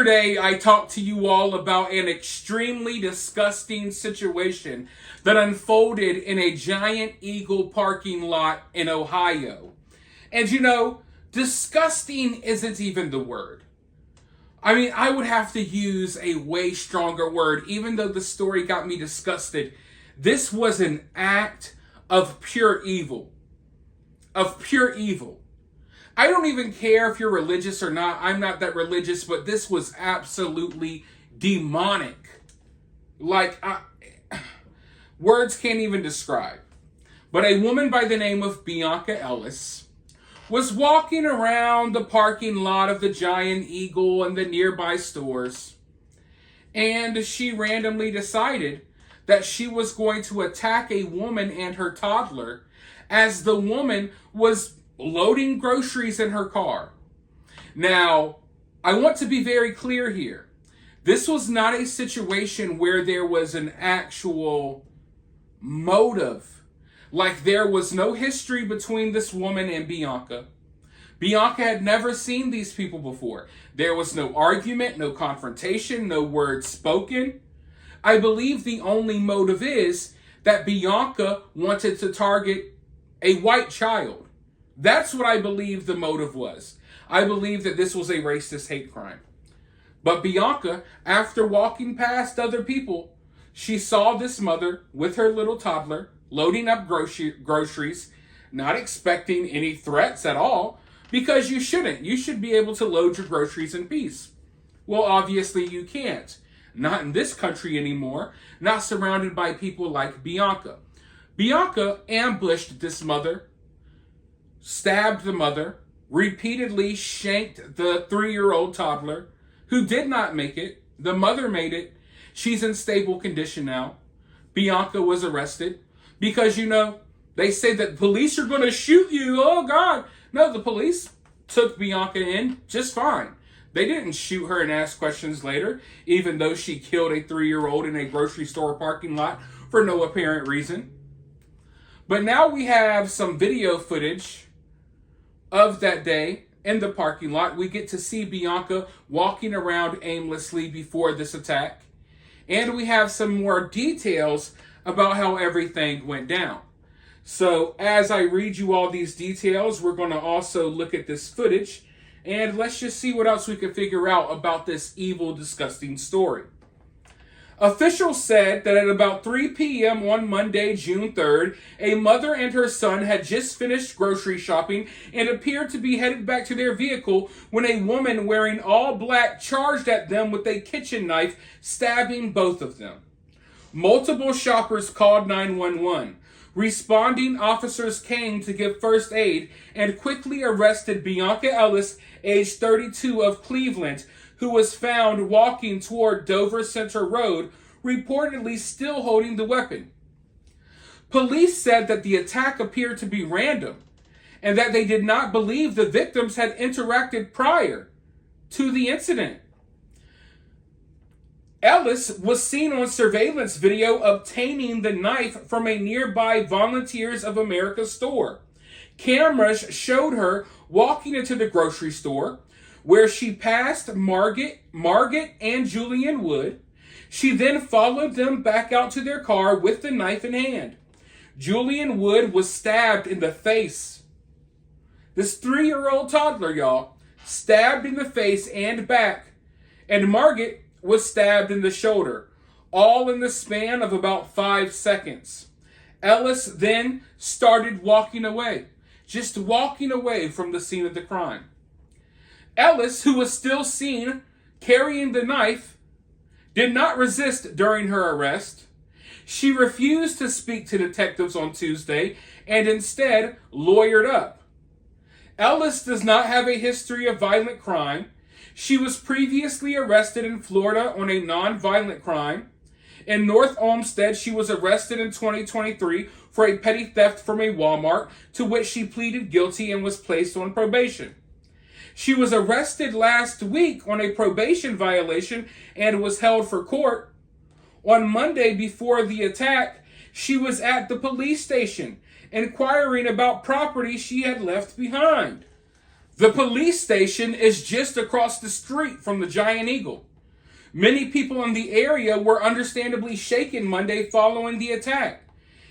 Yesterday, I talked to you all about an extremely disgusting situation that unfolded in a Giant Eagle parking lot in Ohio. And disgusting isn't even the word. I mean, I would have to use a way stronger word, even though the story got me disgusted. This was an act of pure evil. Of pure evil. I don't even care if you're religious or not. I'm not that religious, but this was absolutely demonic. Words can't even describe. But a woman by the name of Bianca Ellis was walking around the parking lot of the Giant Eagle and the nearby stores, and she randomly decided that she was going to attack a woman and her toddler as the woman was loading groceries in her car. Now, I want to be very clear here. This was not a situation where there was an actual motive. Like, there was no history between this woman and Bianca. Bianca had never seen these people before. There was no argument, no confrontation, no words spoken. I believe the only motive is that Bianca wanted to target a white child. That's what I believe the motive was. I believe that this was a racist hate crime. But Bianca, after walking past other people, she saw this mother with her little toddler loading up groceries, not expecting any threats at all, because you shouldn't. You should be able to load your groceries in peace. Well, obviously you can't. Not in this country anymore, not surrounded by people like Bianca. Bianca ambushed this mother, stabbed the mother, repeatedly shanked the 3-year-old toddler, who did not make it. The mother made it. She's in stable condition now. Bianca was arrested. Because, they say that police are going to shoot you. Oh, God. No, the police took Bianca in just fine. They didn't shoot her and ask questions later, even though she killed a 3-year-old in a grocery store parking lot for no apparent reason. But now we have some video footage of that day in the parking lot. We get to see Bianca walking around aimlessly before this attack. And we have some more details about how everything went down. So as I read you all these details, we're going to also look at this footage, and let's just see what else we can figure out about this evil, disgusting story. Officials said that at about 3 p.m. on Monday, June 3rd, a mother and her son had just finished grocery shopping and appeared to be headed back to their vehicle when a woman wearing all black charged at them with a kitchen knife, stabbing both of them. Multiple shoppers called 911. Responding officers came to give first aid and quickly arrested Bianca Ellis, age 32, of Cleveland, who was found walking toward Dover Center Road, reportedly still holding the weapon. Police said that the attack appeared to be random and that they did not believe the victims had interacted prior to the incident. Ellis was seen on surveillance video obtaining the knife from a nearby Volunteers of America store. Cameras showed her walking into the grocery store, where she passed Margaret and Julian Wood. She then followed them back out to their car with the knife in hand. Julian Wood was stabbed in the face. This 3-year-old toddler, y'all, stabbed in the face and back. And Margaret was stabbed in the shoulder, all in the span of about 5 seconds. Ellis then started walking away, just walking away from the scene of the crime. Ellis, who was still seen carrying the knife, did not resist during her arrest. She refused to speak to detectives on Tuesday and instead lawyered up. Ellis does not have a history of violent crime. She was previously arrested in Florida on a non-violent crime. In North Olmsted, she was arrested in 2023 for a petty theft from a Walmart, to which she pleaded guilty and was placed on probation. She was arrested last week on a probation violation and was held for court. On Monday, before the attack, she was at the police station inquiring about property she had left behind. The police station is just across the street from the giant eagle. Many people in the area were understandably shaken Monday following the attack.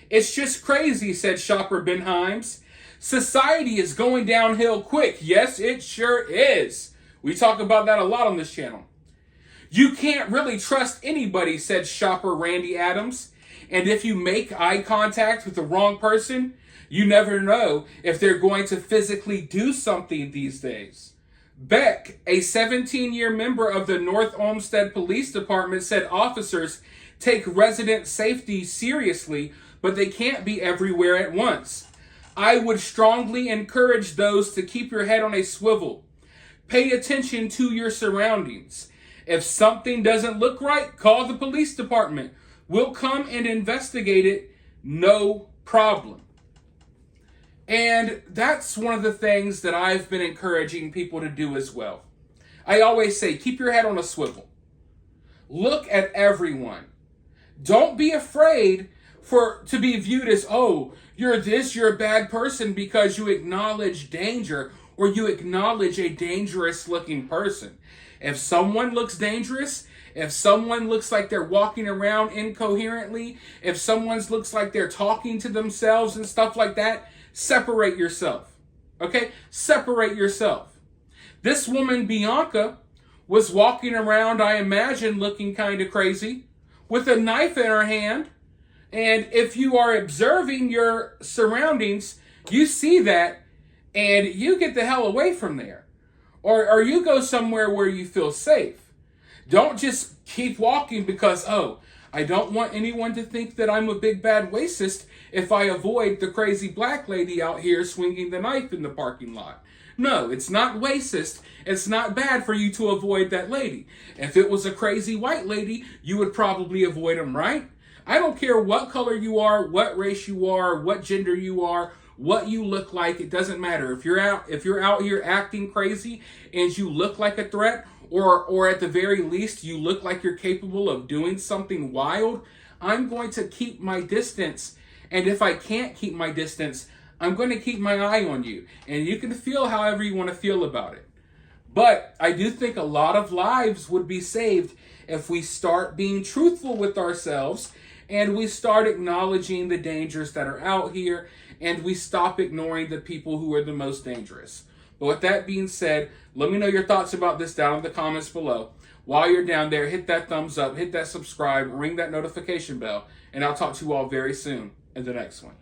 It's just crazy, said shopper Ben Himes. Society is going downhill quick. Yes, it sure is. We talk about that a lot on this channel. You can't really trust anybody, said shopper Randy Adams. And if you make eye contact with the wrong person, you never know if they're going to physically do something these days. Beck, a 17-year member of the North Olmsted Police Department, said officers take resident safety seriously, but they can't be everywhere at once. I would strongly encourage those to keep your head on a swivel. Pay attention to your surroundings. If something doesn't look right, call the police department. We'll come and investigate it, no problem. And that's one of the things that I've been encouraging people to do as well. I always say, keep your head on a swivel. Look at everyone. Don't be afraid to be viewed as, oh, you're a bad person because you acknowledge danger or you acknowledge a dangerous looking person. If someone looks dangerous, if someone looks like they're walking around incoherently, if someone looks like they're talking to themselves and stuff like that, separate yourself. Okay? Separate yourself. This woman, Bianca, was walking around, I imagine, looking kind of crazy, with a knife in her hand. And if you are observing your surroundings, you see that, and you get the hell away from there. Or you go somewhere where you feel safe. Don't just keep walking because, oh, I don't want anyone to think that I'm a big bad racist if I avoid the crazy black lady out here swinging the knife in the parking lot. No, it's not racist. It's not bad for you to avoid that lady. If it was a crazy white lady, you would probably avoid them, right? I don't care what color you are, what race you are, what gender you are, what you look like. It doesn't matter. If you're out here acting crazy and you look like a threat, or at the very least you look like you're capable of doing something wild, I'm going to keep my distance. And if I can't keep my distance, I'm going to keep my eye on you. And you can feel however you want to feel about it. But I do think a lot of lives would be saved if we start being truthful with ourselves and we start acknowledging the dangers that are out here and we stop ignoring the people who are the most dangerous. But with that being said, let me know your thoughts about this down in the comments below. While you're down there, hit that thumbs up, hit that subscribe, ring that notification bell, and I'll talk to you all very soon in the next one.